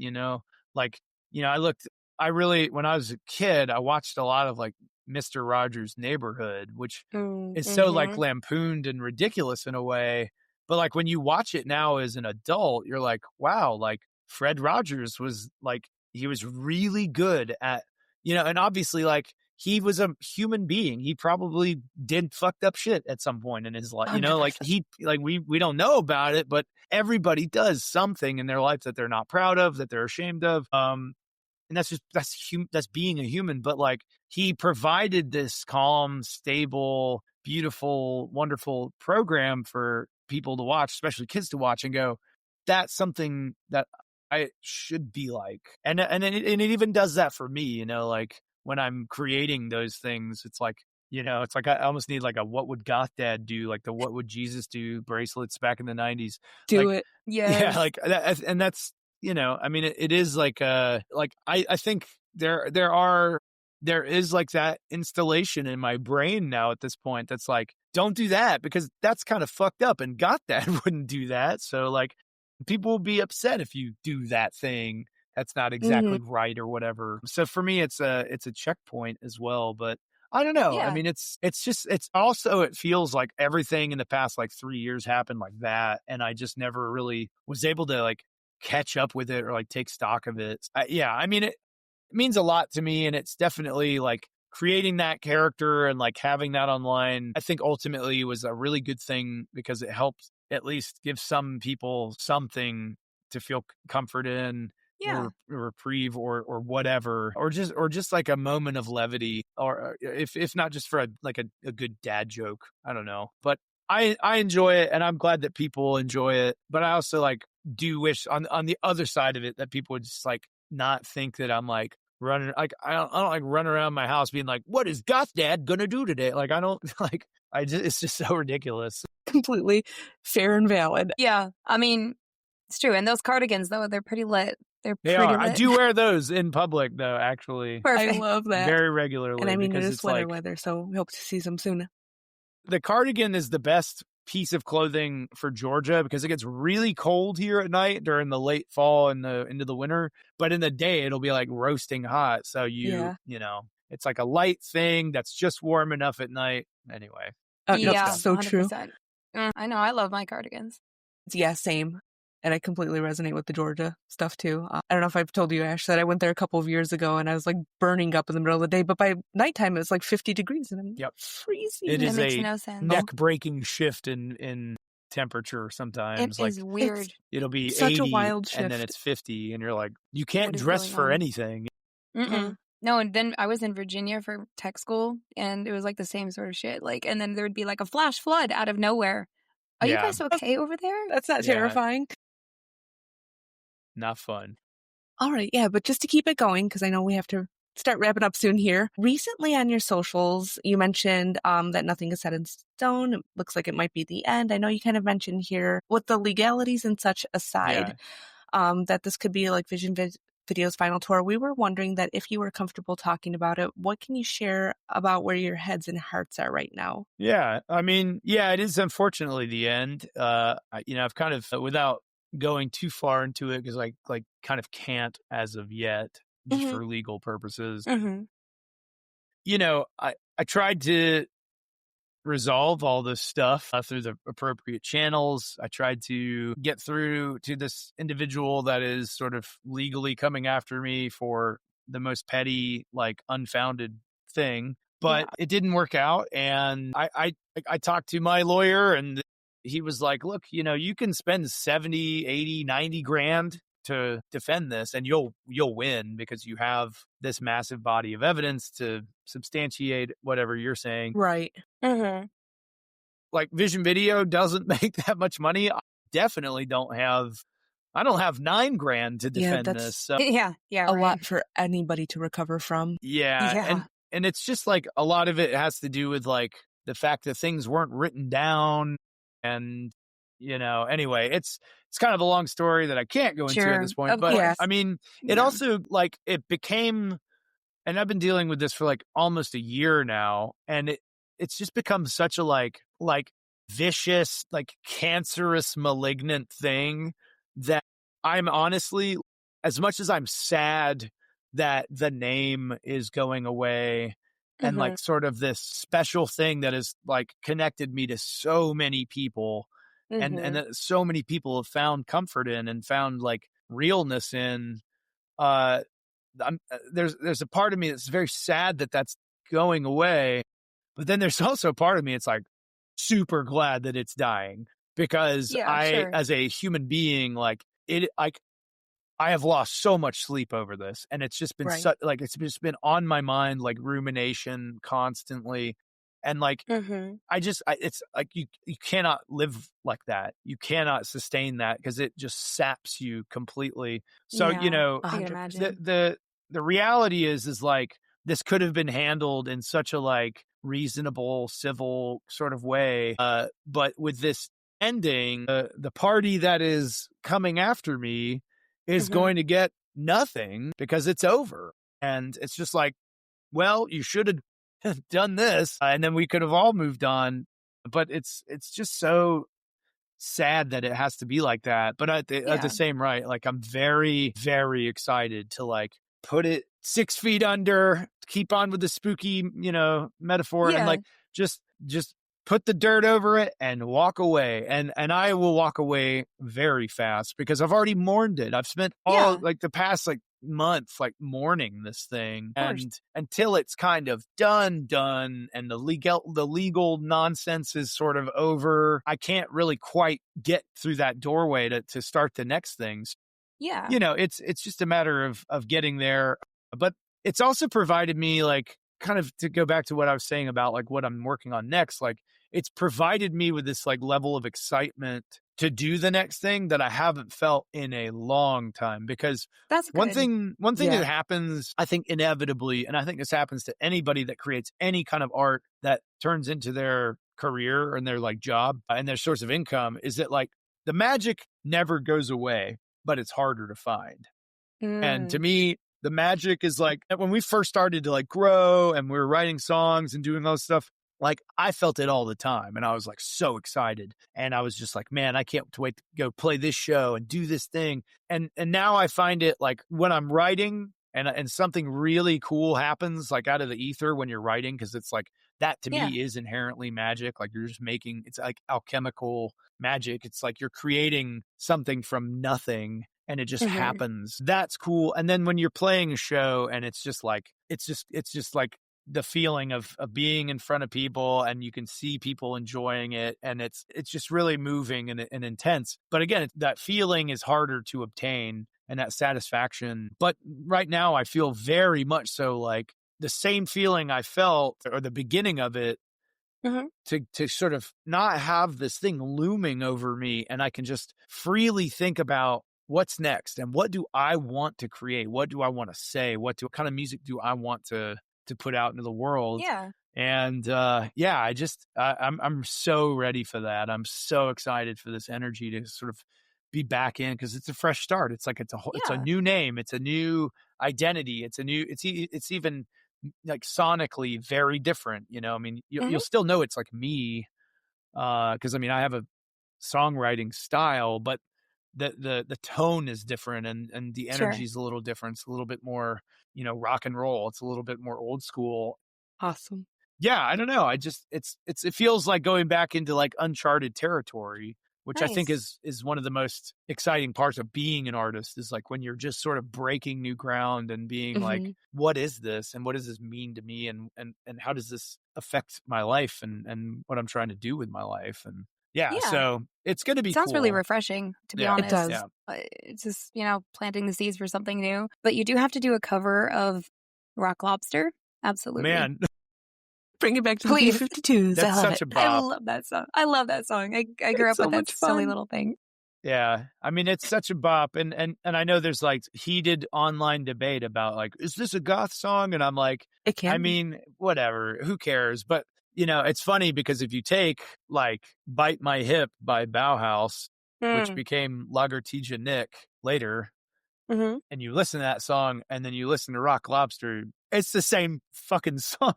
like, when I was a kid, I watched a lot of like Mr. Rogers' Neighborhood, which is so like lampooned and ridiculous in a way. But like when you watch it now as an adult, you're like, wow, like Fred Rogers was like, he was really good at, and obviously like he was a human being. He probably did fucked up shit at some point in his life, like we don't know about it, but everybody does something in their life that they're not proud of, that they're ashamed of. And that's being a human. But like he provided this calm, stable, beautiful, wonderful program for people to watch, especially kids to watch and go, that's something that I should be like. And it even does that for me, like when I'm creating those things, it's like, it's like I almost need like a what would goth dad do, like the what would Jesus do bracelets back in the 90s. Do like, it. Yeah, like that, and that's, it is like I think there is like that installation in my brain now at this point that's like, don't do that because that's kind of fucked up, and goth dad wouldn't do that. So like people will be upset if you do that thing that's not exactly right or whatever. So for me, it's a checkpoint as well. But I don't know. Yeah. I mean, it's also, it feels like everything in the past like 3 years happened like that, and I just never really was able to like catch up with it or like take stock of it. It means a lot to me, and it's definitely like creating that character and like having that online, I think ultimately was a really good thing because it helps at least give some people something to feel comfort in, or reprieve or whatever, or just like a moment of levity, or if not just for a good dad joke. I don't know, but I enjoy it, and I'm glad that people enjoy it. But I also like do wish on the other side of it that people would just like not think that I'm like running, like I don't like run around my house being like, what is goth dad gonna do today? Like I don't like, it's just so ridiculous. Completely fair and valid. Yeah, I mean, it's true. And those cardigans though, they're pretty lit. They are. I do wear those in public though, actually. Perfect. I love that. Very regularly. And I mean, it is winter like, weather, so we hope to see some soon. The cardigan is the best piece of clothing for Georgia because it gets really cold here at night during the late fall and into the winter. But in the day, it'll be like roasting hot. So it's like a light thing that's just warm enough at night. Anyway. Yeah, so 100%. True. I know. I love my cardigans. Yeah, same. And I completely resonate with the Georgia stuff too. I don't know if I've told you, Ash, that I went there a couple of years ago and I was like burning up in the middle of the day. But by nighttime, it was like 50 degrees and I'm freezing. It is makes a no sense. neck-breaking shift in temperature sometimes. It is weird. It'll be such 80 a wild shift. And then it's 50 and you're like, you can't dress for anything. No, and then I was in Virginia for tech school and it was like the same sort of shit. Like, and then there would be like a flash flood out of nowhere. Are you guys okay over there? That's not terrifying. Not fun. All right. Yeah. But just to keep it going, because I know we have to start wrapping up soon here. Recently on your socials, you mentioned that nothing is set in stone. It looks like it might be the end. I know you kind of mentioned here with the legalities and such aside. that this could be like Video's final tour. We were wondering that if you were comfortable talking about it, what can you share about where your heads and hearts are right now? Yeah, I mean, yeah, it is unfortunately the end. I've kind of, without going too far into it, because I kind of can't as of yet, just for legal purposes. I tried to resolve all this stuff through the appropriate channels. I tried to get through to this individual that is sort of legally coming after me for the most petty, like unfounded thing, but it didn't work out. And I talked to my lawyer, and he was like, look, you can spend 70, 80, 90 grand to defend this, and you'll win because you have this massive body of evidence to substantiate whatever you're saying. Right. Like, Vision Video doesn't make that much money. I definitely don't have $9 grand to defend this. So a lot for anybody to recover from. Yeah. And it's just like a lot of it has to do with like the fact that things weren't written down, and anyway, it's kind of a long story that I can't go into at this point. But I mean, it also like it became, and I've been dealing with this for like almost a year now, and it's just become such a like vicious, like cancerous, malignant thing that I'm honestly, as much as I'm sad that the name is going away, and like sort of this special thing that has like connected me to so many people, and that so many people have found comfort in and found like realness in, there's a part of me that's very sad that that's going away, but then there's also a part of me it's like super glad that it's dying, because as a human being, I have lost so much sleep over this, and it's just been it's just been on my mind, like rumination constantly. And like, it's like, you cannot live like that. You cannot sustain that because it just saps you completely. So, I can imagine. the reality is like, this could have been handled in such a like reasonable, civil sort of way. But with this ending, the party that is coming after me is going to get nothing because it's over. And it's just like, well, you should have done this, and then we could have all moved on. But it's just so sad that it has to be like that. But at the same right, like, I'm very, very excited to like put it 6 feet under, keep on with the spooky, metaphor, and like just put the dirt over it and walk away. And I will walk away very fast because I've already mourned it. I've spent all like the past like month like mourning this thing, and until it's kind of done and the legal nonsense is sort of over, I can't really quite get through that doorway to start the next things. It's just a matter of getting there. But it's also provided me, like, kind of to go back to what I was saying about like what I'm working on next, like it's provided me with this like level of excitement to do the next thing that I haven't felt in a long time. Because that's one thing that happens, I think, inevitably, and I think this happens to anybody that creates any kind of art that turns into their career and their like job and their source of income, is that like the magic never goes away, but it's harder to find. And to me, the magic is like when we first started to like grow and we were writing songs and doing those stuff, like I felt it all the time. And I was like so excited. And I was just like, man, I can't wait to go play this show and do this thing. And now I find it like when I'm writing and something really cool happens like out of the ether when you're writing, because it's like that to me is inherently magic. Like you're just making, it's like alchemical magic. It's like you're creating something from nothing, and it just happens. That's cool. And then when you're playing a show and it's just like the feeling of being in front of people and you can see people enjoying it, and it's just really moving and intense. But again, that feeling is harder to obtain, and that satisfaction. But right now I feel very much so like the same feeling I felt, or the beginning of it, to sort of not have this thing looming over me, and I can just freely think about what's next and what do I want to create? What do I want to say? What kind of music do I want to put out into the world? Yeah. And I'm so ready for that. I'm so excited for this energy to sort of be back in because it's a fresh start. It's like it's a new name, it's a new identity, it's even like sonically very different. You know, I mean, you'll still know it's like me because I mean I have a songwriting style, but the tone is different and the energy is a little different. It's a little bit more, you know, rock and roll. It's a little bit more old school. Awesome. Yeah, I don't know. It feels like going back into like uncharted territory, which I think is one of the most exciting parts of being an artist, is like when you're just sort of breaking new ground and being like, what is this and what does this mean to me and how does this affect my life and what I'm trying to do with my life. And so it's going to be Sounds cool. really refreshing, to be honest. It does. Yeah. It's just, you know, planting the seeds for something new. But you do have to do a cover of Rock Lobster. Absolutely. Man. Bring it back to the B-52s. That's such a bop. I love that song. I love that song. I grew up with that silly little thing. Yeah. I mean, it's such a bop. And I know there's like heated online debate about like, is this a goth song? And I'm like, it can. I mean, whatever. Who cares? But, you know, it's funny because if you take like Bite My Hip by Bauhaus, which became Lagertija Nick later, and you listen to that song and then you listen to Rock Lobster, it's the same fucking song.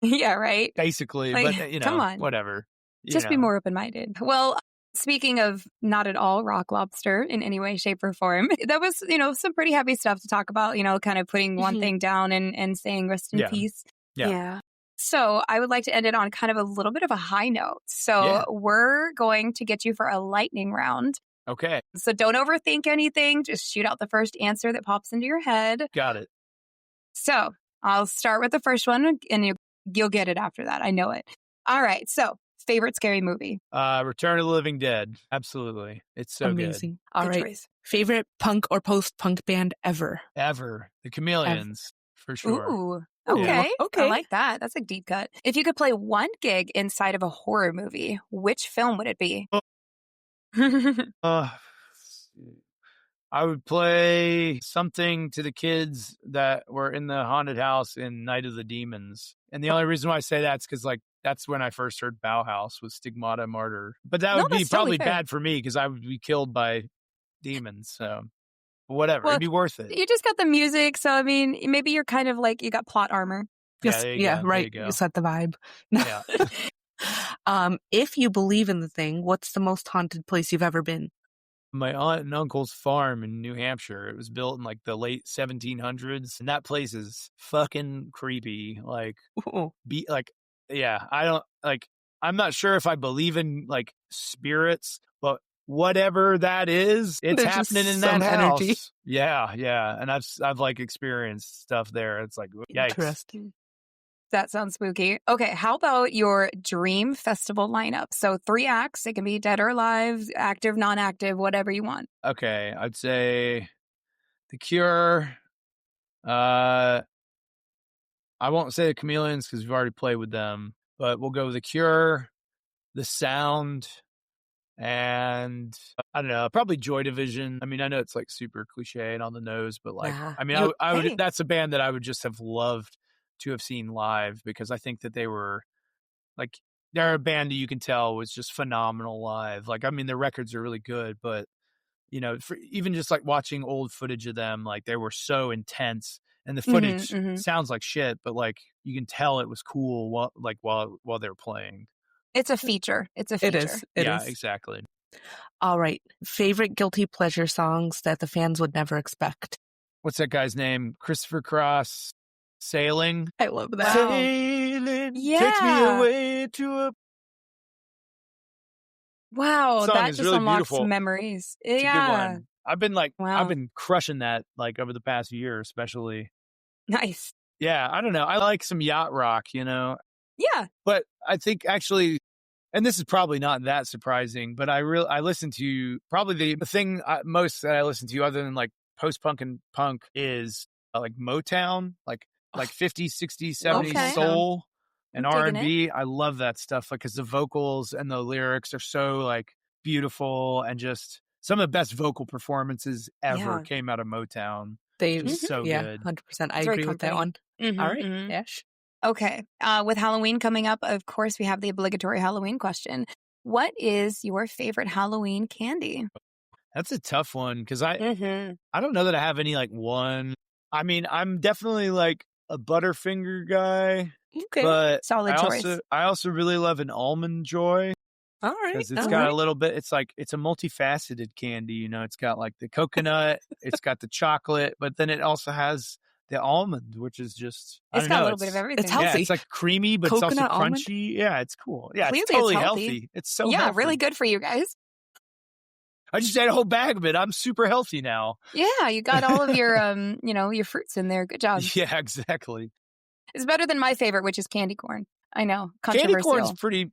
Yeah, right. Basically, like, but you know, come on. whatever. Just be more open-minded. Well, speaking of not at all Rock Lobster in any way, shape, or form, that was, you know, some pretty heavy stuff to talk about, you know, kind of putting one thing down and saying rest in peace. Yeah. So I would like to end it on kind of a little bit of a high note. So we're going to get you for a lightning round. Okay. So don't overthink anything. Just shoot out the first answer that pops into your head. Got it. So I'll start with the first one and you'll get it after that. I know it. All right. So favorite scary movie? Return of the Living Dead. Absolutely. It's so amazing. Good. All right. Choice. Favorite punk or post-punk band ever? Ever. The Chameleons. For sure. Ooh. Okay. Okay. I like that. That's a deep cut. If you could play one gig inside of a horror movie, which film would it be? I would play something to the kids that were in the haunted house in Night of the Demons. And the only reason why I say that's because, like, that's when I first heard Bauhaus was Stigmata Martyr. But that would be probably bad for me because I would be killed by demons. So whatever. It'd be worth it. You just got the music. So, I mean, maybe you're kind of like, you got plot armor. Yeah, right. You set the vibe. Yeah. If you believe in the thing, what's the most haunted place you've ever been? My aunt and uncle's farm in New Hampshire. It was built in like the late 1700s, and that place is fucking creepy. Like, I don't like. I'm not sure if I believe in like spirits, but whatever that is, it's happening in that house. Energy. Yeah, and I've like experienced stuff there. It's like yikes. Interesting. That sounds spooky. Okay, how about your dream festival lineup? So 3 acts. It can be dead or alive, active, non-active, whatever you want. Okay, I'd say The Cure. I won't say the Chameleons because we've already played with them, but we'll go with The Cure, The Sound, and I don't know, probably Joy Division. I mean, I know it's like super cliche and on the nose, but like, I mean, I would. That's a band that I would just have loved to have seen live because I think that they were like, they're a band that you can tell was just phenomenal live. Like, I mean, their records are really good, but you know, even just like watching old footage of them, like they were so intense, and the footage sounds like shit, but like you can tell it was cool while they were playing. It's a feature. It's a feature. It is. Yeah, exactly. All right. Favorite guilty pleasure songs that the fans would never expect? What's that guy's name? Christopher Cross. Sailing. I love that. Sailing takes me away to a... Wow, that just really unlocks beautiful. Memories. It's a good one. I've been like, I've been crushing that like over the past year, especially. Nice. Yeah, I don't know. I like some yacht rock, you know? Yeah. But I think actually, and this is probably not that surprising, but I listen to probably the thing most that I listen to other than like post-punk and punk is like Motown, like 50s, 60s, 70s soul and R&B. I love that stuff because the vocals and the lyrics are so like beautiful, and just some of the best vocal performances ever came out of Motown. They so good. 100%. I agree with that one. All right, Ash. Okay. With Halloween coming up, of course, we have the obligatory Halloween question. What is your favorite Halloween candy? That's a tough one because I don't know that I have any like one. I mean, I'm definitely like a Butterfinger guy. Okay, but solid choice. I also really love an Almond Joy. All right, because it's got a little bit. It's like it's a multifaceted candy. You know, it's got like the coconut, it's got the chocolate, but then it also has the almond, which is just it's got a little bit of everything. It's healthy. Yeah, it's like creamy, but Coconut, it's also crunchy. almond? Yeah, it's cool. Yeah, Clearly it's totally it's healthy. It's so healthy. really good for you guys. I just ate a whole bag of it. I'm super healthy now. Yeah, you got all of your your fruits in there. Good job. Yeah, exactly. It's better than my favorite, which is candy corn. I know, Candy controversial. corn's pretty.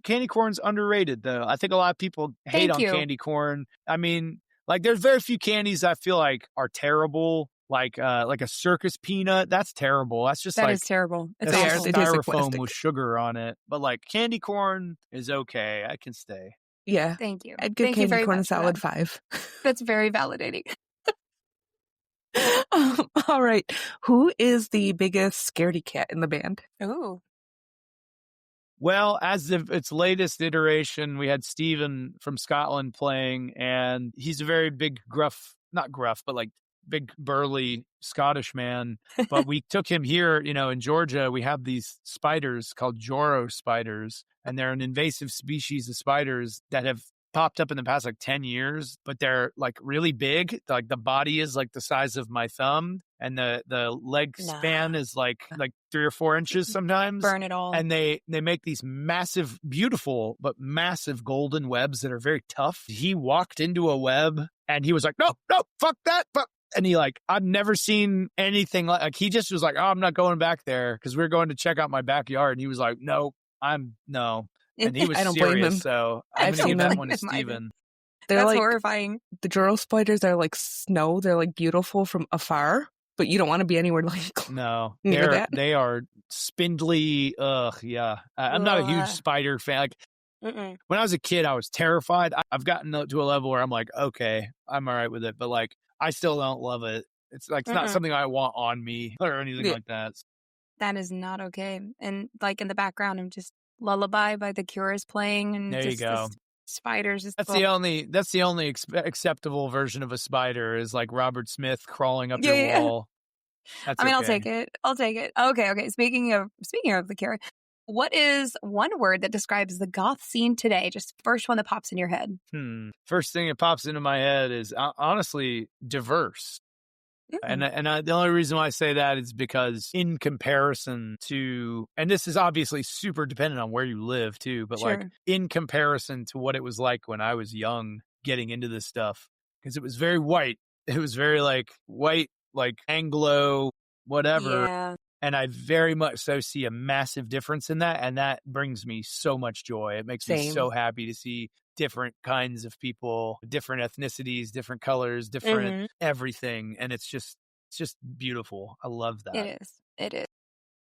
Candy corn's underrated though. I think a lot of people hate on candy corn. I mean, like there's very few candies I feel like are terrible. Like a circus peanut, that's terrible. That's just that is terrible. It's styrofoam with sugar on it. But like candy corn is okay. I can stay. Yeah. Thank you. I'd give candy corn a solid 5. That's very validating. All right. Who is the biggest scaredy cat in the band? Oh. Well, as of its latest iteration, we had Stephen from Scotland playing, and he's a very big not gruff, but like big burly Scottish man. But we took him here, in Georgia. We have these spiders called Joro spiders, and they're an invasive species of spiders that have popped up in the past like 10 years, but they're like really big. Like the body is like the size of my thumb, and the leg span is like 3 or 4 inches sometimes. Burn it all. And they make these massive, beautiful, but massive golden webs that are very tough. He walked into a web and he was like, no, fuck that. Fuck. And he I've never seen anything like he just was like, oh, I'm not going back there because we're going to check out my backyard. And he was like, no. And he was I don't serious, blame him. so I'm going to give that one to Steven. That's horrifying. The Joro spiders are like snow. They're like beautiful from afar, but you don't want to be anywhere like near that. They are spindly. Yeah. I'm not a huge spider fan. Like when I was a kid, I was terrified. I've gotten to a level where I'm like, okay, I'm all right with it, but like I still don't love it. It's like it's not something I want on me or anything like that. That is not okay. And like in the background, I'm just Lullaby by The Cure is playing, and there you go. Spiders. That's the only acceptable version of a spider is like Robert Smith crawling up your wall. That's I'll take it. Okay. Speaking of The Cure, what is one word that describes the goth scene today? Just first one that pops in your head. First thing that pops into my head is honestly diverse. And the only reason why I say that is because in comparison to, and this is obviously super dependent on where you live too, but like in comparison to what it was like when I was young getting into this stuff, because it was very white. It was very like white, like Anglo, whatever. Yeah. And I very much so see a massive difference in that. And that brings me so much joy. It makes me so happy to see different kinds of people, different ethnicities, different colors, different everything. And it's just beautiful. I love that. It is.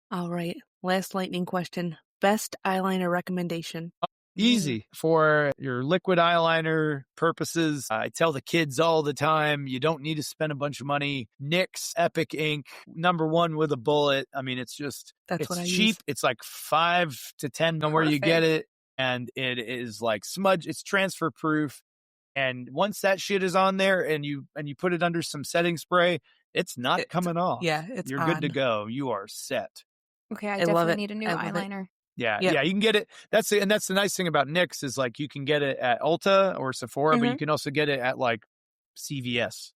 All right. Last lightning question. Best eyeliner recommendation. Easy for your liquid eyeliner purposes. I tell the kids all the time, you don't need to spend a bunch of money. NYX Epic Ink, #1 with a bullet. I mean, it's cheap. Use. It's like $5 to $10 on where you get it. And it is like smudge. It's transfer proof. And once that shit is on there and you put it under some setting spray, it's not coming off. Yeah, you're good to go. You are set. Okay, I definitely need a new eyeliner. Yeah, you can get it. That's the nice thing about NYX is like you can get it at Ulta or Sephora, but you can also get it at like CVS,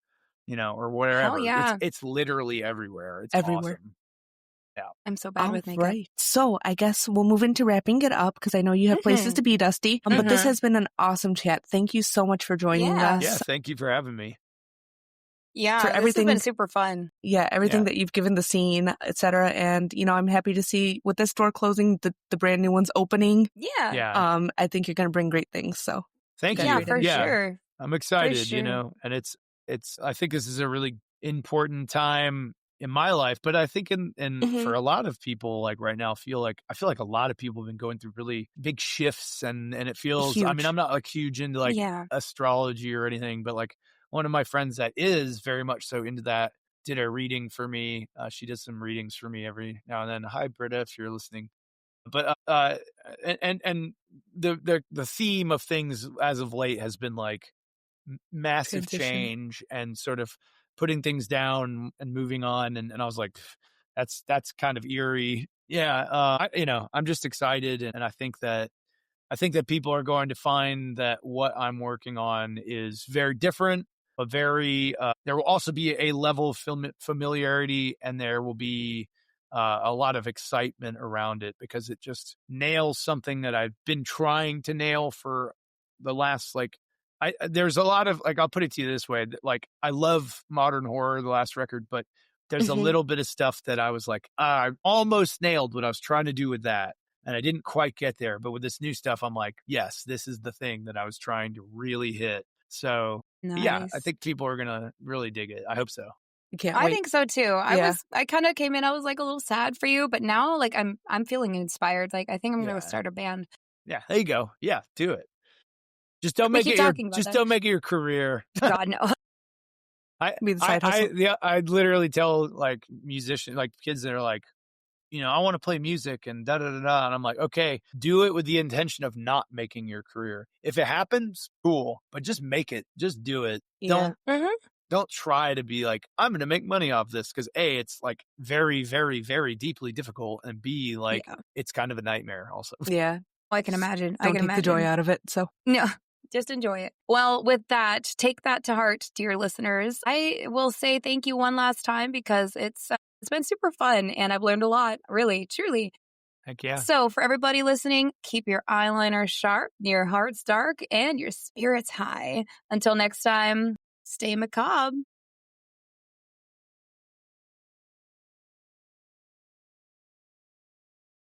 or wherever. Hell yeah. It's literally everywhere. It's everywhere. Awesome. Yeah. I'm so bad with makeup. Right. So I guess we'll move into wrapping it up because I know you have places to be, Dusty. But this has been an awesome chat. Thank you so much for joining us. Yeah, thank you for having me. Yeah, for everything, this has been super fun. Yeah, everything that you've given the scene, etc. And I'm happy to see with this store closing, the brand new one's opening. Yeah. I think you're going to bring great things. So thank you. Yeah, for sure. I'm excited. And it's. I think this is a really important time in my life, but I think in for a lot of people, like right now, I feel like a lot of people have been going through really big shifts, and it feels. Huge. I mean, I'm not like huge into like astrology or anything, but like. One of my friends that is very much so into that did a reading for me. She does some readings for me every now and then. Hi, Britta, if you're listening. But and the theme of things as of late has been like massive change and sort of putting things down and moving on. And I was like, that's kind of eerie. Yeah. I'm just excited. And I think that people are going to find that what I'm working on is very different, but very, there will also be a level of familiarity, and there will be a lot of excitement around it because it just nails something that I've been trying to nail for the last, there's a lot of, I'll put it to you this way, like, I love modern horror, the last record, but there's a little bit of stuff that I was like, I almost nailed what I was trying to do with that. And I didn't quite get there. But with this new stuff, I'm like, yes, this is the thing that I was trying to really hit. So, yeah, I think people are going to really dig it. I hope so. I think so too. Yeah. I kind of came in, I was like a little sad for you, but now like I'm feeling inspired. Like I think I'm going to start a band. Yeah, there you go. Yeah, do it. Just don't make it your career. God, no. I literally tell like musicians, like kids that are like, I want to play music and da da da da. And I'm like, okay, do it with the intention of not making your career. If it happens, cool, but just make it. Just do it. Yeah. Don't try to be like, I'm going to make money off this, because A, it's like very, very, very deeply difficult, and B, like it's kind of a nightmare also. Yeah, I can imagine. Don't take the joy out of it. So no. Just enjoy it. Well, with that, take that to heart, dear listeners. I will say thank you one last time because it's been super fun and I've learned a lot, really, truly. Heck yeah. So for everybody listening, keep your eyeliner sharp, your hearts dark, and your spirits high. Until next time, stay macabre.